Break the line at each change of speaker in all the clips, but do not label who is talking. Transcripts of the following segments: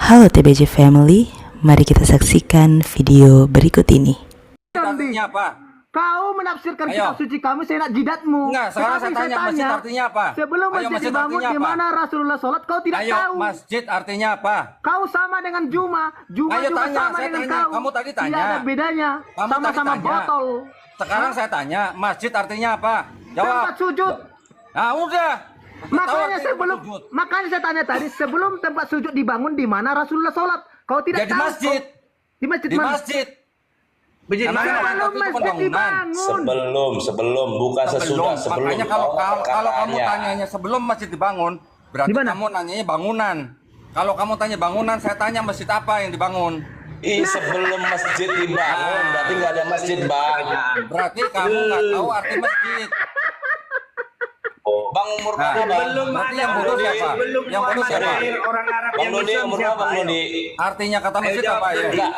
Halo TBJ Family, mari kita saksikan video berikut ini.
Artinya apa?
Kau menafsirkan
Ayo.
kitab suci kami seenak jidatmu.
Enggak, sekarang
Tetapi
saya tanya masjid artinya apa?
Sebelum
Ayo,
masjid
masjid
dibangun
artinya
di
apa?
mana Rasulullah sholat, kau tidak
Ayo,
tahu.
masjid artinya apa?
Kau sama dengan Juma. Juma
Ayo
juga
tanya,
sama
saya
dengan
tanya.
kau.
Kamu tadi tanya.
Tidak ada bedanya.
Kamu
Sama-sama
tadi tanya.
botol.
Sekarang saya tanya, masjid artinya apa? Jawab.
Tempat sujud.
Nah, udah.
Makanya makanya saya tanya tadi, sebelum tempat sujud dibangun di mana Rasulullah sholat, kau tidak
Ya di
tahu.
masjid.
Di masjid
Di
mana?
masjid.
Masjid
Karena
mana?
kan
Sebelum
itu
masjid
pembangunan.
dibangun.
Sebelum, bukan sesudah, sebelum.
Makanya kalau kamu
Katanya.
tanyanya sebelum masjid dibangun, berarti
Di mana?
kamu nanyanya bangunan. Kalau kamu tanya bangunan, saya tanya masjid apa yang dibangun.
Sebelum masjid dibangun, berarti nggak ada masjid, Bang.
Berarti kamu nggak tahu arti masjid.
Oh, Bang umur
Nah,
berapa, Bang?
belum berarti yang bodoh siapa? Yang bodoh siapa?
Orang Arab Bang Dodi umur berapa, Bang Dodi?
Artinya kata masjid
jawab
apa ya?
dulu. Enggak.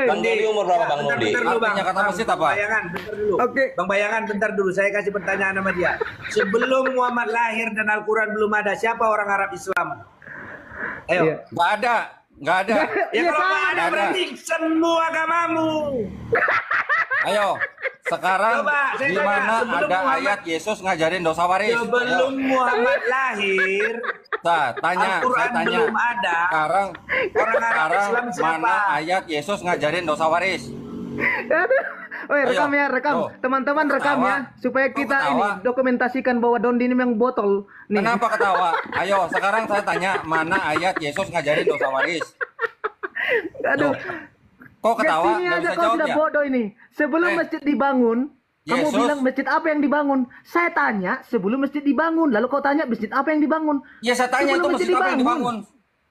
Bang Dodi umur berapa, Bang Dodi?
Artinya kata masjid apa?
Bayangan, bentar dulu.
Oke.
Bang Bayangan, bentar dulu. Saya kasih pertanyaan sama dia. Sebelum Muhammad lahir dan Al-Quran belum ada, siapa orang Arab Islam? Ayo.
Iya.
Nggak ada, nggak ada.
Ya
Iya,
kalau nggak ada
nggak ada.
berarti semua agamamu.
Ayo, sekarang
Coba, saya
di
tanya,
mana
sebelum
ada
Muhammad-
ayat Yesus ngajarin dosa waris?
Sebelum Muhammad lahir,
Nah, tanya, saya
Al-Quran
tanya.
belum ada.
Sekarang,
Orang Arab Islam siapa?
mana ayat Yesus ngajarin dosa waris?
Aduh. Oi, rekam
Ayo.
ya, rekam.
Tuh.
Teman-teman rekam
Ketawa.
ya, supaya
Kok
kita
ketawa?
ini dokumentasikan bahwa Dondi ini memang botol. Nih.
Kenapa ketawa? Ayo, sekarang saya tanya, mana ayat Yesus ngajarin dosa waris?
Aduh.
Kok ketawa?
Sini
Nggak
aja
bisa
kau
jawab
sudah
ya?
bodoh ini. Sebelum
Eh.
masjid dibangun, kamu
Yesus.
bilang masjid apa yang dibangun? Saya tanya sebelum masjid dibangun, lalu kau tanya masjid apa yang dibangun?
Ya saya tanya
Sebelum
itu masjid apa yang dibangun?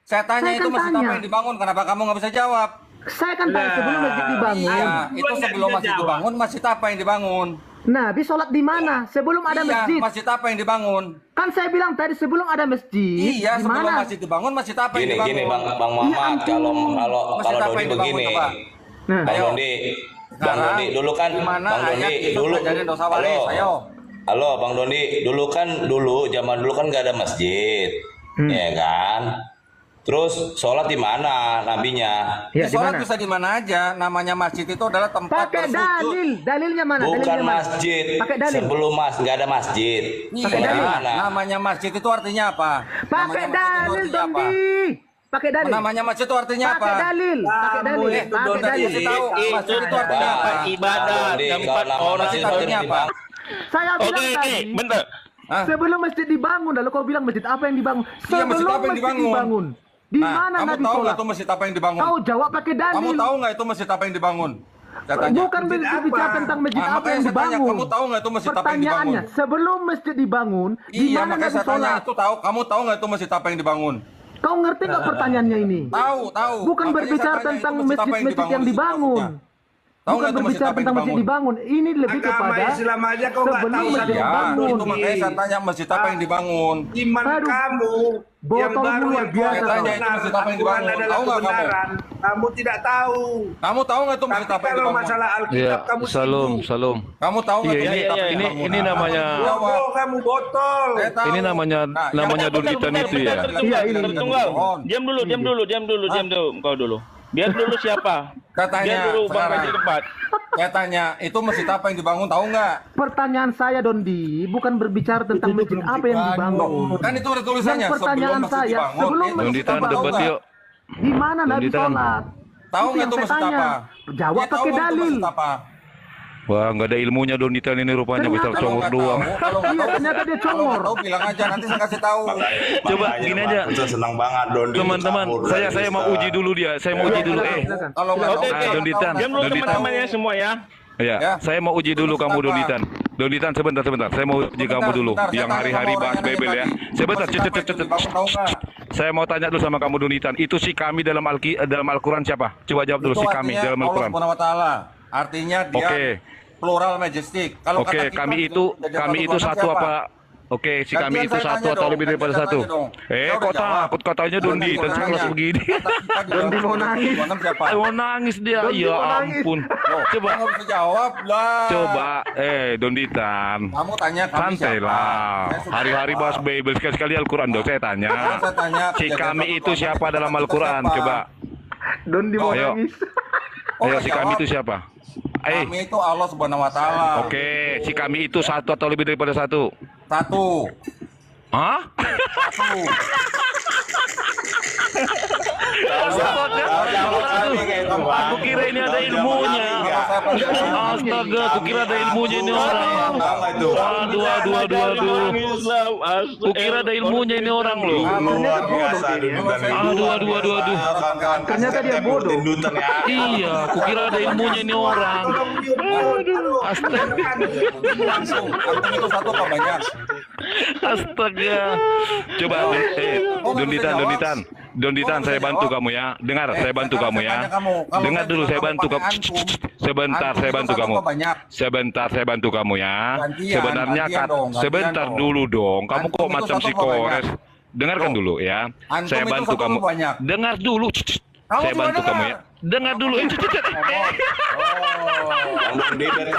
Saya tanya
Saya
itu
kan
masjid
tanya.
apa yang dibangun? Kenapa kamu nggak bisa jawab?
Saya kan tanya sebelum masjid dibangun.
Iya,
Gua
itu
nggak
sebelum
bisa
masjid
jawab.
dibangun, masjid apa yang dibangun?
Nabi sholat di mana? Sebelum ada
Iya,
masjid.
masjid apa yang dibangun?
Kan saya bilang tadi sebelum ada masjid.
Iya,
di
sebelum
mana?
masjid dibangun, masjid apa yang
Gini,
dibangun?
gini, Bang Muhammad.
Iya,
Kalau
Masjid apa
Dodi
yang dibangun,
begini.
coba?
Nah.
Bang
Ayo.
Dodi. Bang
Sekarang,
Dodi dulu kan,
di mana
Bang
ayat
Dodi
Yesus
dulu.
ngajarin dosa waris?
Halo.
Ayo.
Halo, Bang Dodi. Dulu zaman dulu kan nggak ada masjid. Ya kan? Terus sholat di mana nabinya?
Ya, di
Sholat
mana?
bisa di mana aja. Namanya masjid itu adalah tempat
Pakai
bersujud.
dalil. Dalilnya mana?
Bukan
Dalilnya mana?
masjid.
Pakai dalil.
Sebelum nggak ada masjid.
Iya,
Sholat di mana?
namanya masjid itu artinya apa?
Pakai
Namanya masjid itu
dalil,
artinya apa?
Dondi. Pakai dalil.
Namanya masjid itu artinya apa?
Pakai dalil. Pakai
Kamu
dalil.
itu
Pakai
Dondi.
dalil.
Kasih tahu masjid itu artinya apa?
Bang,
Ibadah,
Bang Dodi,
tempat
kalau nama
orang
masjid
itu
itu
artinya apa?
dibangun.
Saya
Oke,
bilang
oke,
tadi.
bentar.
Hah?
Sebelum masjid dibangun, lalu kau bilang masjid apa yang dibangun?
Iya,
Sebelum
masjid apa yang dibangun?
Di
Nah,
mana
kamu
Nabi
tahu nggak
sholat?
itu masjid apa yang dibangun?
Kau jawab pakai dalil.
Kamu tahu nggak itu masjid apa yang dibangun? Saya tanya.
Bukan
Masjid
berbicara
apa?
tentang masjid
Nah,
apa
makanya
yang
saya tanya,
dibangun.
kamu tahu nggak itu masjid apa yang
Pertanyaannya,
dibangun?
sebelum masjid dibangun, di
Iya,
mana
makanya
Nabi
saya tanya
sholat?
itu tahu. Kamu tahu nggak itu masjid apa yang dibangun?
Kau ngerti nggak pertanyaannya ini?
Tahu, tahu.
Bukan
Makanya
berbicara
saya tanya,
tentang
itu masjid apa
masjid-masjid yang
di situ
dibangun.
maksudnya? Tahu
Bukan
nggak itu masjid
berbicara
apa yang
tentang masjid
dibangun?
dibangun. Ini lebih
Agama
kepada
Islam aja kau nggak
sebelum
tahu
masjid
satu.
Ya,
dibangun.
itu makanya saya tanya masjid apa yang dibangun.
Iman
Aduh,
kamu yang
botol
baru
luar
yang
biasa.
kau
Tanya itu
benar,
masjid apa yang
Al-Quran
dibangun.
adalah
Tahu nggak kamu?
kebenaran. Kamu tidak tahu.
Kamu tahu nggak itu
Tapi
masjid apa yang
kalau
dibangun?
masalah
Iya,
Alkitab kamu
salam,
sibuk.
salam.
Kamu tahu nggak
Iya,
itu
ini
masjid apa yang
ini
dibangun?
ini namanya
Bodoh kamu botol.
Saya tahu.
namanya
Nah,
namanya
yang-
Doditan itu ya.
Iya, ini.
Tertunggal. Diam dulu, diam dulu, diam dulu, diam dulu, engkau dulu. Biar dulu siapa?
Katanya,
Biar dulu Bang
sekarang.
Haji tempat.
Saya tanya, itu masjid apa yang dibangun tahu nggak?
Pertanyaan saya Dondi bukan berbicara tentang masjid apa yang dibangun.
Kan itu ada tulisannya
Yang pertanyaan
sebelum masjid
saya,
dibangun.
sebelum
itu
masjid
Doditan
tahu
debat
nggak?
yuk.
Di mana Nabi
Donditan.
sholat?
Tahu nggak
yang
itu
saya
masjid
tanya.
apa?
Jawab
Ya, tahu
pakai
nggak itu
dalil.
masjid apa?
Wah, nggak ada ilmunya Doditan ini rupanya
Ternyata
besar
Kalau
congor
nggak
doang.
tahu, kalau nggak
Iya,
tahu,
ternyata dia
kalau nggak
congor.
tahu bilang aja, nanti saya kasih tahu.
Coba gini aja.
Saya senang banget Dondi.
Teman-teman, saya mau uji dulu dia. Saya mau uji dulu.
Silakan.
Kalau nggak
Oke,
tahu,
oke. Donditan.
nanti
Diam dulu
kasih
teman-teman
tahu.
ya semua ya. Ya,
Ya.
saya mau uji dulu kamu Doditan. Doditan sebentar. Saya mau uji kamu dulu.
Sebentar, saya
Yang
tanya
hari-hari
sama
bahas
orang yang
Bebel ya.
tadi.
Sebentar,
Masjid apa yang dibangun, tahu nggak?
Saya mau tanya dulu sama kamu Doditan. Itu si kami dalam Al-Quran siapa? Coba jawab dulu
Itu
si kami
artinya
dalam
Allah
Al-Quran.
Subhanahu wa Taala. Artinya dia
Oke.
plural majestic. Kalau
Oke,
kata kita
kami
juga
itu
jadi
kami itu
Tuhan
satu
siapa?
apa? Oke, si kami
Gantian
itu
saya
satu
tanya
atau
dong,
lebih daripada
gantian
satu.
saya tanya dong. Saya udah
Kok
jawab.
takut katanya Dondi dan sekelas begini.
Dondi mau nangis.
Siapa?
Mau nangis dia.
Dondi
Ya
mau nangis.
ampun. Coba,
Nggak bisa jawab lah.
coba. Donditan.
Kamu tanya kami
Santai
siapa?
lah.
Saya sudah
Hari-hari
jawab.
bahas Bible sekali-sekali Al-Quran dong. Saya tanya.
Saya tanya,
Si
kejadian
kami
satu
itu
dua
siapa
enam,
dalam
kita
Al-Quran?
siapa?
Coba.
Dondi mau
Ayo.
nangis.
Oh,
Ayo,
nggak
si kami
jawab.
itu siapa?
Kami itu Allah Subhanahu Wa Taala.
Oke, si kami itu satu atau lebih daripada satu.
Satu.
Hah?
Satu.
Aku kira ini ada ilmunya. Astaga, aku kira ada ilmunya ini orang. Aduh. Aku kira ada ilmunya ini orang loh.
Luar biasa.
Aduh.
Ternyata dia bodoh.
Tindutan ya.
Iya, aku kira ada ilmunya ini orang. Astaga.
Langsung. Antum itu satu apa banyak?
Astaga. Coba, Donditan, saya bantu kamu ya. Dengar, saya bantu kamu ya. Dengar dulu, saya bantu kamu. Sebentar, saya bantu kamu. Sebentar, saya bantu kamu ya. Sebenarnya sebentar dulu dong. Kamu kok macam psikotes? Dengarkan dulu ya. Saya bantu kamu. Dengar dulu. Saya bantu kamu ya. Dengar dulu.
Dondi biar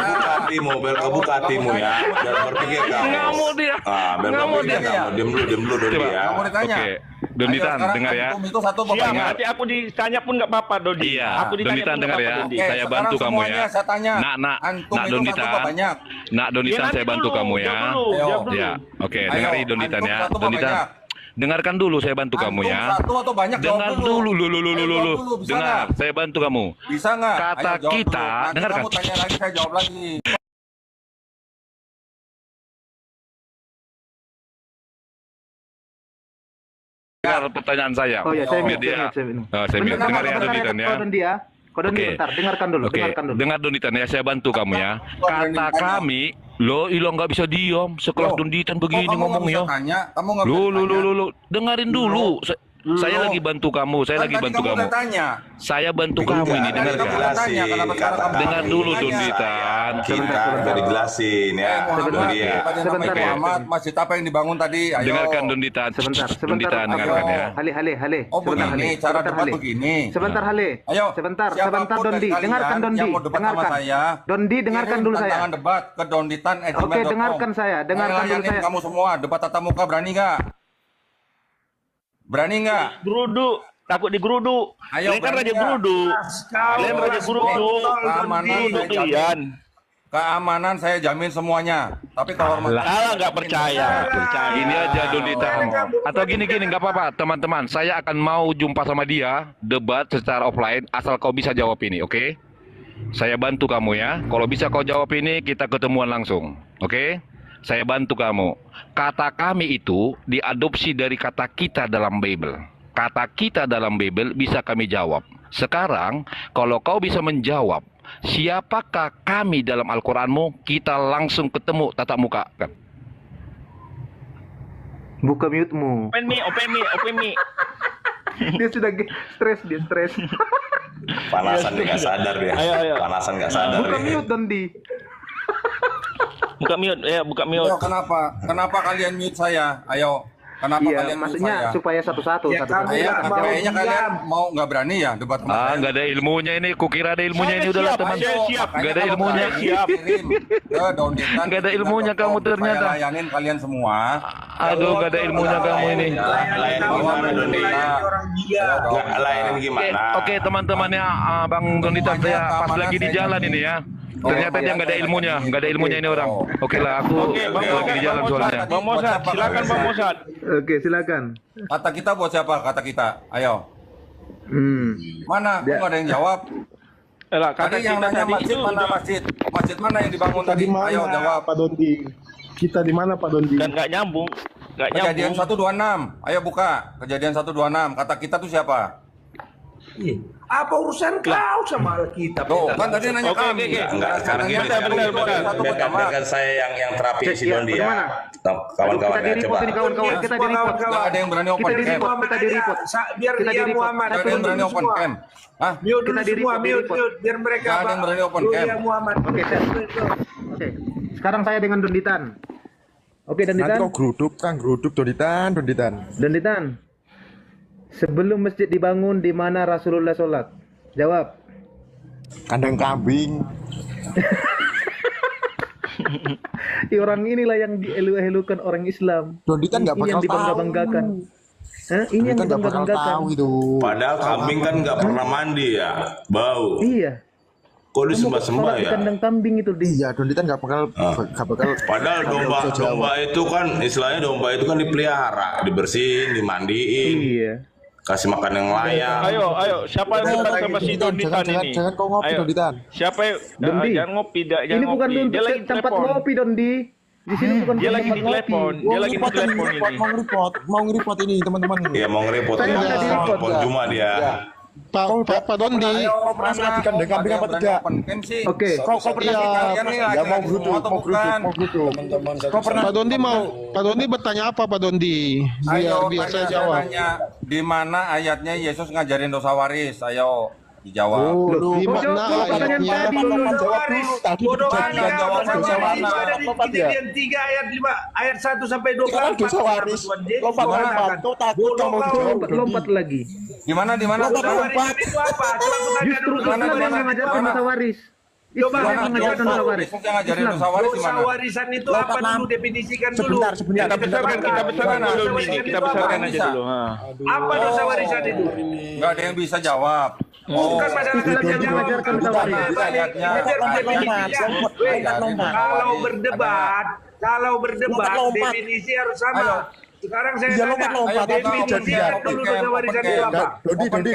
kebuka hatimu, ya. Biar berpikir kamu.
Nggak mau dia.
Biar
Nggak mau
berpikir
dia.
kamu. Diam dulu Dondi
Coba.
ya.
Kamu ditanya.
Oke, Donditan, dengar ya.
Itu satu apa
Siap,
banyak?
nanti aku ditanya pun nggak apa-apa, Dodi.
Iya,
Aku ditanya
Donditan
pun
dengar
nggak
ya.
apa-apa, Dodi.
Oke,
Saya bantu
sekarang
kamu
semuanya
ya.
saya tanya.
Nak
Antum itu
Donditan.
satu apa banyak?
Nak Donditan,
Ya, nanti
saya bantu
dulu,
kamu ya.
jawab dulu,
Ayo.
jawab dulu.
Ya, oke,
Ayo,
dengar Donditan
antum
ya.
satu apa
Donditan.
banyak?
Dengarkan dulu, saya bantu kamu
Antum
ya.
satu atau banyak? Jawab
Dengar dulu,
Ayo, jawab dulu, bisa
Dengar,
nggak?
saya bantu kamu.
Bisa nggak?
Kata
Ayo, jawab
kita,
dulu. Nanti
dengarkan.
kamu tanya lagi, saya jawab lagi.
Dengar pertanyaan saya.
Oh ya, saya
Biar
mute,
dia.
saya mute.
Oh, saya mute. Dengar ya Donditan ya.
Kau Dondi ya. Kau Dondi
Oke.
bentar, dengarkan dulu,
Oke,
dengarkan dulu.
dengar Donditan ya, saya bantu kamu ya. Kata kami, lo nggak bisa diam. Sekelas
Loh,
Donditan
Kok
begini
kamu nggak
ngomong
bisa
ya.
tanya? Kamu nggak bisa
Lu,
tanya?
dengerin dulu. Saya lagi bantu kamu, saya
Kan
lagi
tadi
bantu
kamu
kamu.
udah tanya.
Saya bantu kamu ini,
Tadi
dengarkan.
kamu udah tanya, kenapa sekarang kamu
Dengar
tanya?
dulu
Tanya.
Donditan.
Kita udah dijelasin ya.
Muhammad,
Dondi ya.
tadi namanya
Sebentar, ya.
Muhammad, masjid apa yang dibangun tadi? Ayo.
Dengarkan Donditan.
Sebentar,
Donditan, dengarkan ya.
Hale.
Oh
Sebentar,
begini,
Hale.
cara
Sebentar,
debat
Hale.
begini.
Sebentar, Hale.
Ayo,
Sebentar
siapapun
Dondi.
dari kalian
Dengarkan Dondi.
yang mau debat sama
Dengarkan.
saya,
Dondi, dengarkan
kirim
dulu saya.
tantangan debat ke donditan@gmail.com.
Oke, dengarkan saya. Dengarkan
Saya
dulu
layanin
saya.
kamu semua, debat tatap muka berani nggak? Berani nggak?
Geruduk, takut digeruduk.
Ayo,
Kalian kan
berani
raja
nggak?
geruduk. Kalian raja geruduk.
Keamanan
Geruduk
saya jamin.
kalian.
Keamanan saya jamin semuanya. Tapi kalau
Kalau nggak percaya.
Ini aja Donditan. Atau gini nggak apa-apa teman-teman. Saya akan mau jumpa sama dia debat secara offline asal kau bisa jawab ini, oke? Saya bantu kamu ya. Kalau bisa kau jawab ini kita ketemuan langsung, oke? Saya bantu kamu. Kata kami itu diadopsi dari kata kita dalam Bible. Kata kita dalam Bible bisa kami jawab. Sekarang kalau kau bisa menjawab siapakah kami dalam Al-Quranmu, kita langsung ketemu tatap muka.
Buka mute-mu.
Open me.
Dia sudah stres, dia stres.
Panasan nggak sadar dia.
Ayo.
Panasan nggak sadar
Buka
dia.
mute, Dondi.
Buka mute, ya buka mute.
Ayo, kenapa? Kenapa kalian mute saya? Ayo. Kenapa
Iya,
kalian mute
maksudnya
saya?
supaya satu-satu.
Ya,
satu-satu.
kamu
Kayaknya,
mau
kayaknya
diam.
kalian mau nggak berani ya debat sama saya?
Nggak ada ilmunya ini. Kukira ada ilmunya ini.
Saya
Udahlah
siap,
teman.
saya siap.
Nggak ada ilmunya.
Siap.
Nggak ada ilmunya kamu ternyata.
Saya layanin kalian semua.
Aduh, nggak ada ilmunya kamu ini.
Layanin gimana Dondi?
Orang gila.
Nggak layanin gimana?
Oke, teman-temannya Bang Donditan, saya pas lagi di jalan ini ya. Ternyata dia nggak ada ilmunya ini orang. Oke lah, aku
Oke, Bang
lagi di jalan soalnya.
Bang Mosad, silakan Bang Mosad.
Oke, silakan.
Kata kita buat siapa? Kata kita. Ayo. Mana? Kok nggak ada yang jawab?
Kata
Tadi yang
kita
nanya
tadi
masjid
itu
mana
udah-
masjid? Masjid mana yang dibangun tadi? Ayo jawab.
Pak Dondi? Kita di mana Pak Dondi?
dan nggak nyambung.
Kejadian 126. Ayo buka. Kejadian 126. Kata kita tuh siapa?
Apa urusan kau sama Alkitab?
Tuh, kan tadi nanya
Oke,
kami.
oke.
Enggak, sekarang gini.
Bentar.
Biarkan saya yang terapi si
Ya,
Dondi ya.
bagaimana?
Kawan-kawan
Kita
ya,
di-report
coba.
ini kawan-kawan, kita di-report.
Nggak ada yang berani open
Kita
cam.
di-report, kita di-report.
Biar
Kita
dia
di-report.
Muhammad.
Nggak ada yang berani open cam. Hah?
Mute dulu
Kita
semua,
di-report, di-report.
mute. Biar mereka
Nggak ada yang berani open
Dulu
cam.
ya Muhammad.
Oke, Oke. Sekarang saya dengan Donditan. Oke,
Nanti
Donditan.
kau geruduk, Donditan.
Donditan. Sebelum masjid dibangun, di mana Rasulullah sholat? Jawab.
Kandang kambing.
Orang inilah yang dielu-elukan orang Islam.
Donditan nggak
Ini
bakal
yang
tahu.
dibangga-banggakan. Hah? Ini yang
Donditan nggak bakal
dibangga-banggakan.
tahu itu.
Padahal kambing kan nggak pernah mandi ya, bau.
Iya.
Kok disembah-sembah
Sholat di
ya?
kandang kambing itu di.
Iya, Donditan nggak bakal.
Padahal domba itu kan istilahnya domba itu kan dipelihara, dibersihin, dimandiin,
Iya.
kasih makan yang layak.
Ayo, siapa yang debat sama si Donditan ini?
Jangan kau ngopi,
Ayo.
Donditan.
Siapa yang
Dondi.
jangan ngopi, jangan
Ini bukan
ngopi.
untuk
Dia lagi
tempat
telepon.
ngopi, Dondi. Di sini bukan
Dia
tempat
lagi di
ngopi.
telepon. Dia lagi di telepon ini.
Mau nge-report ini teman-teman.
Iya mau ngerepot
Saya
ini
nggak di-report,
telepon cuma dia.
Pak Dondi. Kau pernah sholat di kandang kambing apa tidak?
Oke.
Kau pernah ya mau geruduk. Kau pernah
Pak Dondi bertanya apa Pak Dondi? Biar saya jawab.
Di mana ayatnya Yesus ngajarin dosa waris? Ayo dijawab.
Di mana
Jawab pertanyaan
ayatnya?
tadi.
Tadi
Bodoh
kejadian
amat.
jawab dosa waris.
Ada di Kejadian 3 ayat 5 ayat 1 sampai 24.
Sekarang dosa waris. Lompat. Kau takut kau mau dijawab.
Lompat lagi.
Di mana?
Dosa waris itu apa? Coba aku tanya
Justru
dulu.
Islam yang mengajarkan dosa waris.
Coba
Islam yang mengajarkan dosa waris.
Yesus yang ngajarin
Islam.
dosa waris di
Dosa
mana?
warisan itu apa dulu? Definisikan dulu.
Sebentar.
Kita besarkan dulu ini. Kita besarkan aja dulu.
Apa dosa warisan itu?
Enggak ada yang bisa jawab.
Bukan masyarakat yang
mengajarkan dosa waris.
Ayatnya.
Kalau berdebat definisi harus sama. Sekarang saya
Iya,
tanya,
lompat.
definisikan dulu dosa warisan itu apa?
Dodi.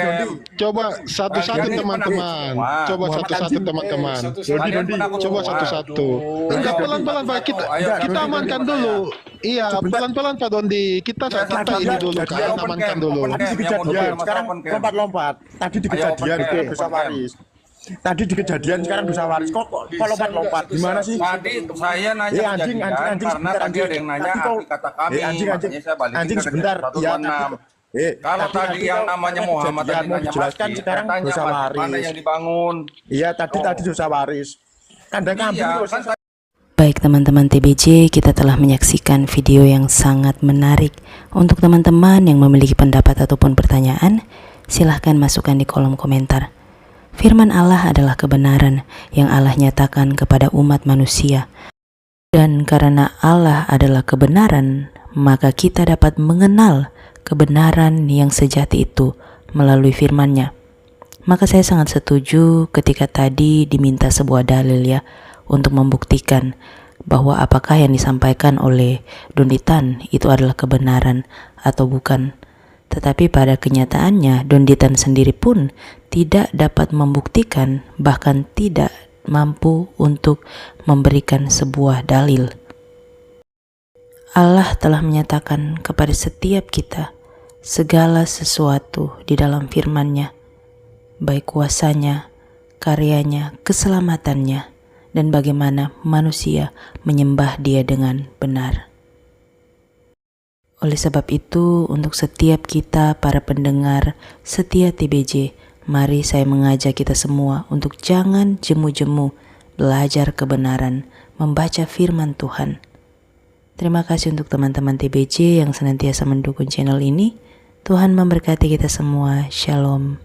Coba satu-satu teman-teman. Coba satu-satu teman-teman. Coba satu-satu. Enggak pelan-pelan Pak. Kita amankan dulu. Iya, pelan-pelan Pak Dondi. Kita ini dulu kan, amankan dulu.
Tadi di kejadian, sekarang lompat. Tadi di kejadian dosa waris. Tadi di kejadian sekarang dosa waris. Kok lompat? Gimana sih?
Tadi saya nanya
anjing,
kejadian karena
sebentar,
tadi ada yang nanya
Tadi kau-
arti kata kami.
anjing.
Makanya saya balikin
Anjing
ke
sebentar. Iya,
126. Kalau
tadi
tadi yang namanya Muhammad
kejadian
tadi
mau
nanya
dijelaskan
masjid,
sekarang
saya tanya
dosa
masjid
waris.
mana yang dibangun?
Iya, tadi dosa waris. Kandang kambing
Iya,
terus.
kan saya
Baik teman-teman TBJ, kita telah menyaksikan video yang sangat menarik. Untuk teman-teman yang memiliki pendapat ataupun pertanyaan, silahkan masukkan di kolom komentar. Firman Allah adalah kebenaran yang Allah nyatakan kepada umat manusia. Dan karena Allah adalah kebenaran, maka kita dapat mengenal kebenaran yang sejati itu melalui firman-Nya. Maka saya sangat setuju ketika tadi diminta sebuah dalil ya, untuk membuktikan bahwa apakah yang disampaikan oleh Donditan itu adalah kebenaran atau bukan. Tetapi pada kenyataannya Donditan sendiri pun tidak dapat membuktikan, bahkan tidak mampu untuk memberikan sebuah dalil. Allah telah menyatakan kepada setiap kita segala sesuatu di dalam firman-Nya, baik kuasanya, karyanya, keselamatannya, dan bagaimana manusia menyembah Dia dengan benar. Oleh sebab itu, untuk setiap kita para pendengar setia TBJ, mari saya mengajak kita semua untuk jangan jemu-jemu belajar kebenaran, membaca firman Tuhan. Terima kasih untuk teman-teman TBJ yang senantiasa mendukung channel ini. Tuhan memberkati kita semua. Shalom.